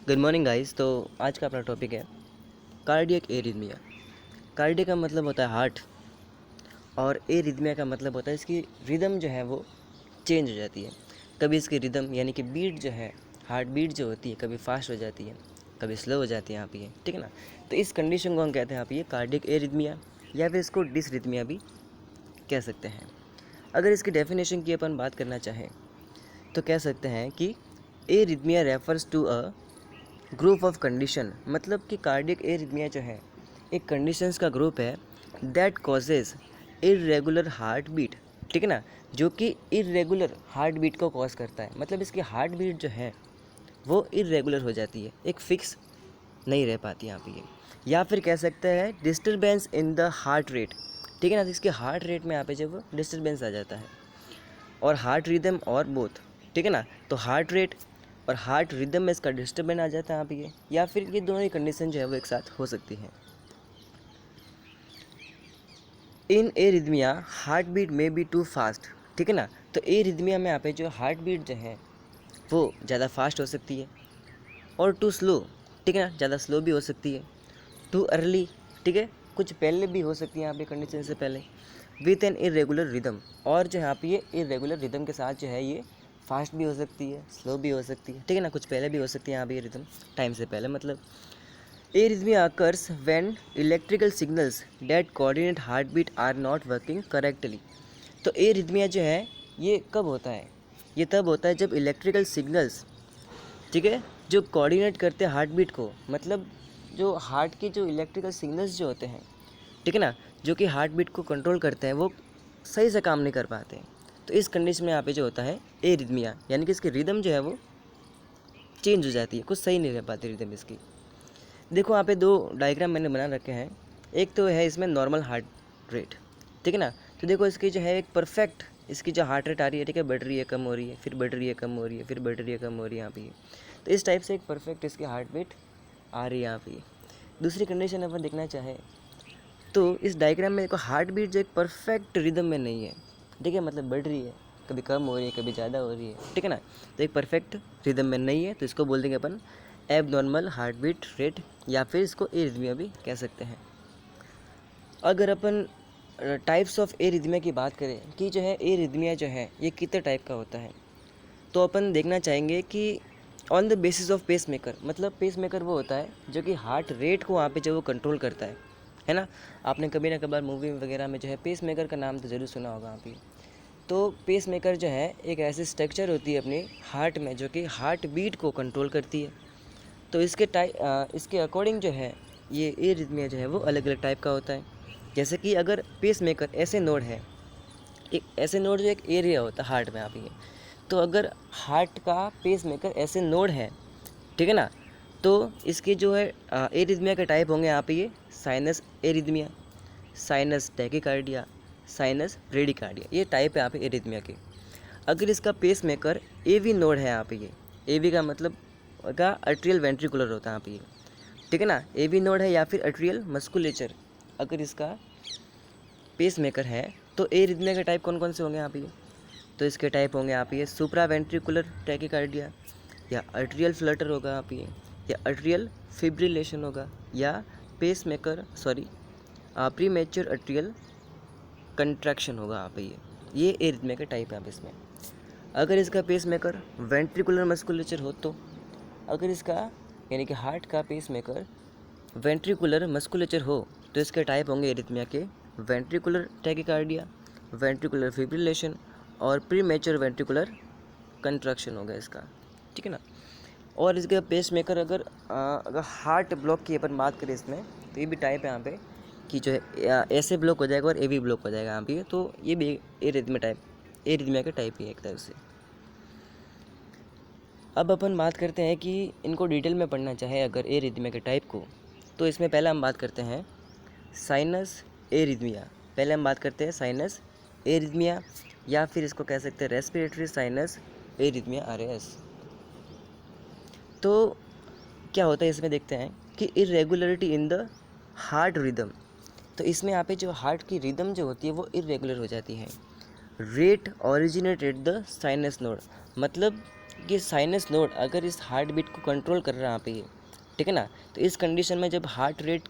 Good morning guys. तो आज का अपना टॉपिक है कार्डियक एरिथमिया। कार्डियक का मतलब होता है हार्ट और एरिथमिया का मतलब होता है इसकी रिदम जो है वो चेंज हो जाती है। कभी इसकी रिदम यानी कि बीट जो है, हार्ट बीट जो होती है, कभी फास्ट हो जाती है, कभी स्लो हो जाती है यहाँ पे, ठीक है ना। तो इस कंडीशन को हम कहते हैं यहाँ पे कार्डियक एरिथमिया या फिर इसको डिसरिथमिया भी कह सकते हैं। अगर इसकी डेफिनेशन की अपन बात करना चाहें तो कह सकते हैं कि arrhythmia refers to a group of condition, मतलब कि कार्डियक एरिथमिया जो है एक कंडीशंस का ग्रुप है that causes irregular heart beat, ठीक है ना, जो कि इरेगुलर हार्ट बीट को कॉज करता है। मतलब इसकी हार्ट बीट जो है वो इरेगुलर हो जाती है, एक फिक्स नहीं रह पाती यहाँ पे ये। या फिर कह सकते हैं disturbance in the heart rate, ठीक है ना। तो इसके हार्ट रेट में यहाँ पे जब डिस्टर्बेंस आ जाता है और हार्ट रिदम और बोथ, ठीक है ना। तो हार्ट रेट और हार्ट रिदम में इसका डिस्टर्बेंस आ जाता है यहाँ पे ये, या फिर ये दोनों ही कंडीशन जो है वो एक साथ हो सकती हैं। इन एरिथमिया हार्ट बीट में बी टू फास्ट, ठीक है ना। तो एरिथमिया में यहाँ पे जो हार्ट बीट जो है वो ज़्यादा फास्ट हो सकती है और टू स्लो, ठीक है ना, ज़्यादा स्लो भी हो सकती है। टू अर्ली, ठीक है, कुछ पहले भी हो सकती है यहाँ पे कंडीशन से पहले। विथ एन इरेगुलर रिदम, और जो यहाँ पे ये इरेगुलर रिदम के साथ जो है ये फास्ट भी हो सकती है, स्लो भी हो सकती है, ठीक है ना, कुछ पहले भी हो सकती है यहाँ पे ये रिदम टाइम से पहले। मतलब arrhythmia occurs when electrical signals that coordinate heart beat are not working correctly. तो एरिथमिया जो है ये कब होता है? ये तब होता है जब इलेक्ट्रिकल सिग्नल्स, ठीक है, जो कोऑर्डिनेट करते हैं हार्ट बीट को, मतलब जो हार्ट के जो इलेक्ट्रिकल सिग्नल्स जो होते हैं, ठीक है ना, जो कि हार्ट बीट को कंट्रोल करते हैं, वो सही से काम नहीं कर पाते हैं। तो इस कंडीशन में यहाँ पे जो होता है एरिथमिया, यानी कि इसकी रिदम जो है वो चेंज हो जाती है, कुछ सही नहीं रह पाती रिदम इसकी। देखो यहाँ पे दो डायग्राम मैंने बना रखे हैं। एक तो है इसमें नॉर्मल हार्ट रेट, ठीक है ना। तो देखो इसकी जो है एक परफेक्ट इसकी जो हार्ट रेट आ रही है, ठीक है, बढ़ रही है, कम हो रही है, फिर बढ़ रही है, कम हो रही है, फिर बढ़ रही है, कम हो रही है यहाँ पे। तो इस टाइप से एक परफेक्ट इसकी हार्ट बीट आ रही है यहाँ पे। दूसरी कंडीशन अपन देखना चाहे तो इस डायग्राम में देखो हार्ट बीट जो एक परफेक्ट रिदम में नहीं है, ठीक है, मतलब बढ़ रही है, कभी कम हो रही है, कभी ज़्यादा हो रही है, ठीक है ना। तो एक परफेक्ट रिदम में नहीं है, तो इसको बोल देंगे अपन एबनॉर्मल हार्ट बीट रेट, या फिर इसको एरिथमिया भी कह सकते हैं। अगर अपन टाइप्स ऑफ एरिथमिया की बात करें कि जो है एरिथमिया जो है ये कितने टाइप का होता है, तो अपन देखना चाहेंगे कि on the basis of pacemaker, मतलब पेस मेकर वो होता है जो कि हार्ट रेट को वहाँ पे जो वो कंट्रोल करता है ना। आपने कभी ना कभार मूवी वगैरह में जो है पेस मेकर का नाम तो ज़रूर सुना होगा आप ही। तो पेस मेकर जो है एक ऐसी स्ट्रक्चर होती है अपने हार्ट में जो कि हार्ट बीट को कंट्रोल करती है। तो इसके अकॉर्डिंग जो है ये एरिथमिया जो है वो अलग अलग टाइप का होता है। जैसे कि अगर पेस मेकर ऐसे नोड है, एक ऐसे नोड जो एक एरिया होता है हार्ट में आप ये, तो अगर हार्ट का पेस मेकर ऐसे नोड है, ठीक है ना, तो इसके जो है एरिथमिया के टाइप होंगे यहाँ पे ये sinus arrhythmia, sinus tachycardia, sinus bradycardia, ये टाइप है यहाँ पे एरिथमिया के। अगर इसका पेस मेकर एवी नोड है यहाँ पे, ये एवी का मतलब का अट्रियल वेंट्रिकुलर होता है यहाँ पे ये, ठीक है ना, एवी नोड है या फिर अट्रियल मस्कुलेचर अगर इसका पेस मेकर है, तो एरिथमिया के टाइप कौन कौन से होंगे यहाँ पे? तो इसके टाइप होंगे यहाँ पे सुप्रा वेंट्रिकुलर टैकीकार्डिया, या अट्रियल फ्लटर होगा यहाँ पे, या अट्रियल फिब्रिलेशन होगा, या पेस मेकर प्रीमेच्योर अट्रियल कंट्रैक्शन होगा यहाँ पे ये एरिथमिया के टाइप है यहाँ पे इसमें। अगर इसका पेस मेकर वेंट्रिकुलर मस्कुलेचर हो, तो अगर इसका यानी कि हार्ट का पेस मेकर वेंट्रिकुलर मस्कुलेचर हो, तो इसके टाइप होंगे एरिथमिया के वेंट्रिकुलर टैकीकार्डिया, वेंट्रिकुलर फिब्रिलेशन और प्रीमेच्योर वेंट्रिकुलर कंट्रैक्शन होगा इसका, ठीक है ना। और इसका पेस मेकर अगर हार्ट ब्लॉक की अपन बात करें इसमें, तो ये भी टाइप है यहाँ पे कि जो है ऐसे ब्लॉक हो जाएगा और ए भी ब्लॉक हो जाएगा यहाँ पे, तो ये भी एरिथमिया के टाइप ही है एक तरह से। अब अपन बात करते हैं कि इनको डिटेल में पढ़ना चाहे अगर एरिथमिया के टाइप को, तो इसमें पहले हम बात करते हैं साइनस एरिथमिया। पहले हम बात करते हैं साइनस एरिथमिया, या फिर इसको कह सकते हैं रेस्पिरेटरी साइनस एरिथमिया RAS। तो क्या होता है इसमें देखते हैं कि irregularity in the heart rhythm. तो इसमें यहाँ पे जो हार्ट की रिदम जो होती है वो इरेगुलर हो जाती है। Rate originate at the sinus node, मतलब कि साइनस नोड अगर इस हार्ट बीट को कंट्रोल कर रहा है यहाँ पे ये, ठीक है ना। तो इस कंडीशन में जब हार्ट रेट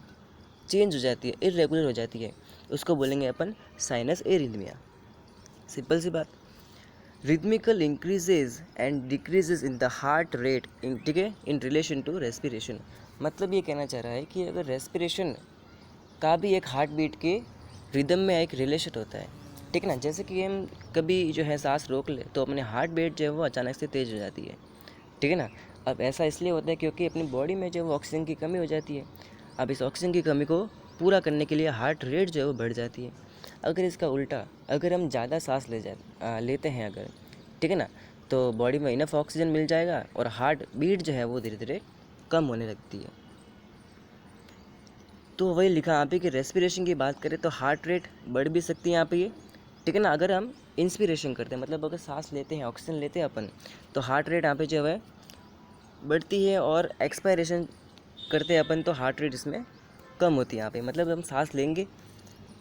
चेंज हो जाती है, इरेगुलर हो जाती है, उसको बोलेंगे अपन साइनस एरिथमिया। सिंपल सी बात। Rhythmical increases and decreases in the heart rate, ठीक है, इन रिलेशन टू रेस्पिरेशन। मतलब ये कहना चाह रहा है कि अगर रेस्पिरेशन का भी एक हार्ट बीट के रिदम में एक रिलेशन होता है, ठीक है ना। जैसे कि हम कभी जो है सांस रोक ले तो अपने हार्ट बीट जो है वो अचानक से तेज़ हो जाती है, ठीक है ना। अब ऐसा इसलिए होता है क्योंकि अपनी बॉडी में जो ऑक्सीजन की कमी हो जाती है। अब इस ऑक्सीजन की कमी को पूरा करने के लिए हार्ट रेट जो है वो बढ़ जाती है। अगर इसका उल्टा, अगर हम ज़्यादा सांस लेते हैं अगर, ठीक है ना, तो बॉडी में इनफ ऑक्सीजन मिल जाएगा और हार्ट बीट जो है वो धीरे धीरे कम होने लगती है। तो वही लिखा यहाँ पे कि रेस्पिरेशन की बात करें तो हार्ट रेट बढ़ भी सकती है यहाँ पे ये, ठीक है ना। अगर हम इंस्पिरेशन करते हैं, मतलब अगर सांस लेते हैं, ऑक्सीजन लेते हैं अपन, तो हार्ट रेट यहाँ पे जो है बढ़ती है, और एक्सपायरेशन करते हैं अपन तो हार्ट रेट इसमें कम होती है यहाँ पे। मतलब हम सांस लेंगे,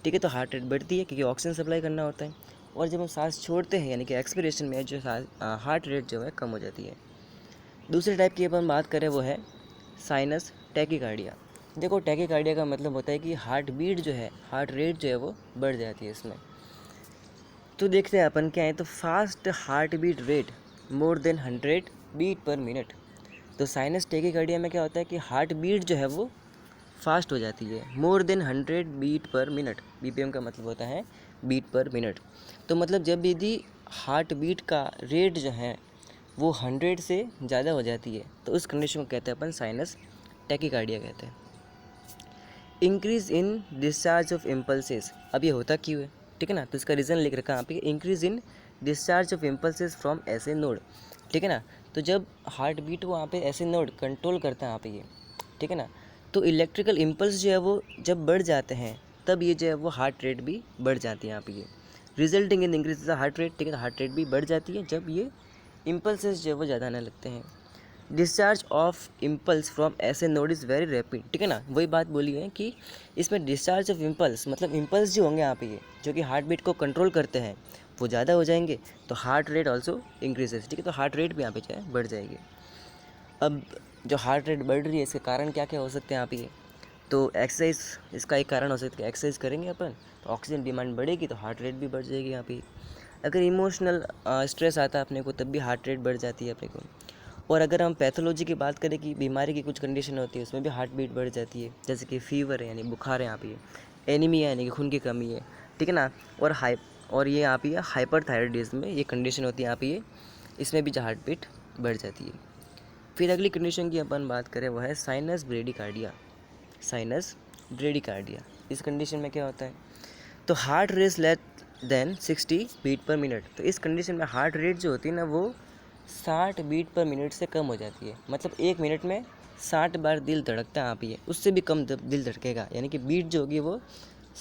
ठीक है, तो हार्ट रेट बढ़ती है क्योंकि ऑक्सीजन सप्लाई करना होता है, और जब हम सांस छोड़ते हैं यानी कि एक्सपिरेशन में जो हार्ट रेट जो है कम हो जाती है। दूसरे टाइप की अपन बात करें वो है साइनस टैकीकार्डिया। देखो टैकीकार्डिया का मतलब होता है कि हार्ट बीट जो है, हार्ट रेट जो है वो बढ़ जाती है इसमें। तो देखते हैं अपन क्या है, तो fast heart beat rate more than 100 beat per minute. तो साइनस टैकीकार्डिया में क्या होता है कि हार्ट बीट जो है वो फास्ट हो जाती है, more than 100 beat per minute. BPM का मतलब होता है बीट पर मिनट। तो मतलब जब यदि हार्ट बीट का रेट जो है वो 100 से ज़्यादा हो जाती है तो उस कंडीशन को कहते हैं अपन साइनस टैकीकार्डिया कहते हैं। Increase in discharge of impulses. अब ये होता क्यों है, ठीक है ना। तो इसका रीज़न लिख रखा है यहाँ पे, increase in discharge of impulses from ऐसे नोड, ठीक है ना। तो जब हार्ट बीट को वहाँ पे ऐसे नोड कंट्रोल करता है यहाँ पे ये, ठीक है ना, तो इलेक्ट्रिकल इम्पल्स जो है वो जब बढ़ जाते हैं तब ये जो है वो हार्ट रेट भी बढ़ जाती है यहाँ पे ये, resulting in increase the heart rate, ठीक है। हार्ट रेट भी बढ़ जाती है जब ये इम्पल्सेस जो है वो ज़्यादा आने लगते हैं। डिस्चार्ज ऑफ इम्पल्स फ्रॉम ऐसे नोड इज़ वेरी रैपिड, ठीक है ना। वही बात बोली है कि इसमें डिस्चार्ज ऑफ इम्पल्स मतलब इम्पल्स जो होंगे यहाँ पे ये जो कि हार्ट बीट को कंट्रोल करते हैं वो ज़्यादा हो जाएंगे तो हार्ट रेट ऑल्सो इंक्रीजेस, ठीक है। तो हार्ट रेट भी यहाँ पे जो है बढ़ जाएगी। अब जो हार्ट रेट बढ़ रही है इसके कारण क्या क्या हो सकते हैं यहाँ पे, तो एक्सरसाइज इसका एक कारण हो सकता है। एक्सरसाइज करेंगे अपन तो ऑक्सीजन डिमांड बढ़ेगी तो हार्ट रेट भी बढ़ जाएगी यहाँ पे। अगर इमोशनल स्ट्रेस आता है अपने को तब भी हार्ट रेट बढ़ जाती है अपने को। और अगर हम पैथोलॉजी की बात करें कि बीमारी की कुछ कंडीशन होती है उसमें भी हार्ट बीट बढ़ जाती है, जैसे कि फीवर है यानी बुखार है यहाँ पे, एनीमिया यानी कि खून की कमी है, ठीक है ना। और ये यहाँ पे हाइपरथायराइडिज्म में ये कंडीशन होती है यहाँ पे ये, इसमें भी हार्ट बीट बढ़ जाती है। फिर अगली कंडीशन की अपन बात करें वो है साइनस ब्रेडिकार्डिया। साइनस ब्रेडिकार्डिया इस कंडीशन में क्या होता है, तो heart rate less than 60 beat per minute. तो इस कंडीशन में हार्ट रेट जो होती है ना वो 60 बीट पर मिनट से कम हो जाती है। मतलब 1 मिनट में 60 बार दिल धड़कता है यहाँ पे ये, उससे भी कम दिल धड़केगा, यानी कि बीट जो होगी वो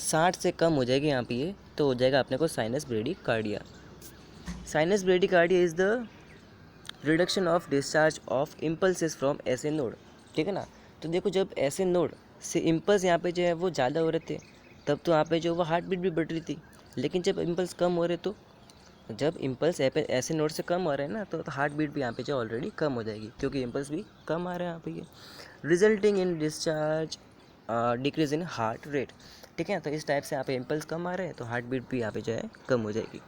60 से कम हो जाएगी यहाँ पे ये, तो हो जाएगा अपने को sinus bradycardia. Sinus bradycardia is the reduction of discharge of impulses from ऐसे नोड, ठीक है ना। तो देखो जब ऐसे नोड से इम्पल्स यहाँ पे जो है वो ज़्यादा हो रहे थे तब तो यहाँ पे जो वो हार्ट बीट भी बढ़ रही थी, लेकिन जब इम्पल्स कम हो रहे तो जब इम्पल्स ऐसे नोड से कम हो रहे हैं ना तो हार्ट बीट भी यहाँ पे जो ऑलरेडी कम हो जाएगी क्योंकि इम्पल्स भी कम आ रहे हैं यहाँ पे ये, resulting in discharge decrease in heart rate, ठीक है। तो इस टाइप से यहाँ पे इम्पल्स कम आ रहे हैं तो हार्ट बीट भी यहाँ पे जो है कम हो जाएगी।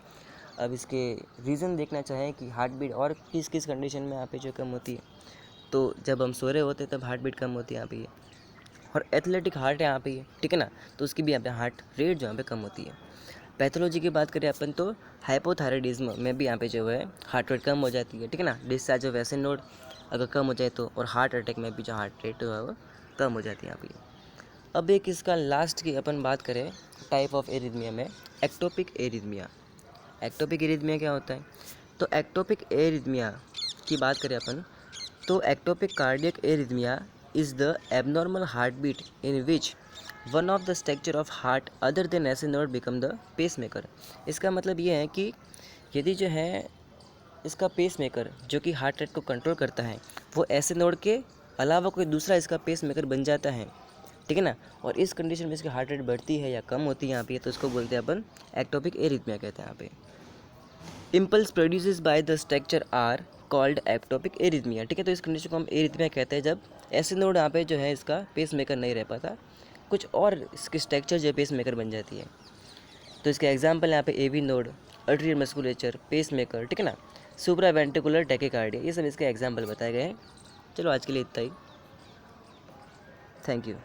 अब इसके रीज़न देखना चाहें कि हार्ट बीट और किस किस कंडीशन में यहाँ पे जो कम होती है, तो जब हम सो रहे होते हैं तब हार्ट बीट कम होती है यहाँ पे, और एथलेटिक हार्ट है यहाँ पे, ठीक है ना, तो उसकी भी यहाँ पे हार्ट रेट जो यहाँ पे कम होती है। पैथोलॉजी की बात करें अपन तो हाइपोथायराइडिज्म में भी यहाँ पे जो है हार्ट रेट कम हो जाती है, ठीक है ना। डिस्चार्ज ऑफ ऐसे नोड अगर कम हो जाए तो, और हार्ट अटैक में भी जो हार्ट रेट जो है वो कम हो जाती है यहाँ पे। अब एक इसका लास्ट की अपन बात करें टाइप ऑफ एरिथमिया में, एक्टोपिक एरिथमिया। एक्टोपिक एरिथमिया क्या होता है, तो एक्टोपिक एरिथमिया की बात करें अपन तो ectopic cardiac arrhythmia is the abnormal heart beat in which one of the structure of heart other than S A node become the pace maker. इसका मतलब ये है कि यदि जो है इसका पेस मेकर जो कि हार्ट रेट को कंट्रोल करता है वो ऐसे नोड के अलावा कोई दूसरा इसका पेस मेकर बन जाता है, ठीक है ना। और इस कंडीशन में इसकी हार्ट रेट बढ़ती है या कम होती है यहाँ पे, तो इसको बोलते हैं अपन एक्टोपिक एरिथमिया कहते हैं यहाँ पे। Impulse produces by the structure are called ectopic arrhythmia, ठीक है। तो इस कंडीशन को हम एरिथमिया कहते हैं जब ऐसे नोड यहाँ पे जो है इसका पेस मेकर नहीं रह पाता, कुछ और इसकी स्ट्रक्चर जो पेस मेकर बन जाती है। तो इसके एग्जाम्पल यहाँ पे AV node, atrial musculature, pace maker, ठीक है ना, सुप्रा वेंट्रिकुलर टैकीकार्डिया, ये सब इसके एग्जाम्पल बताए गए हैं। चलो आज के लिए इतना ही, थैंक यू।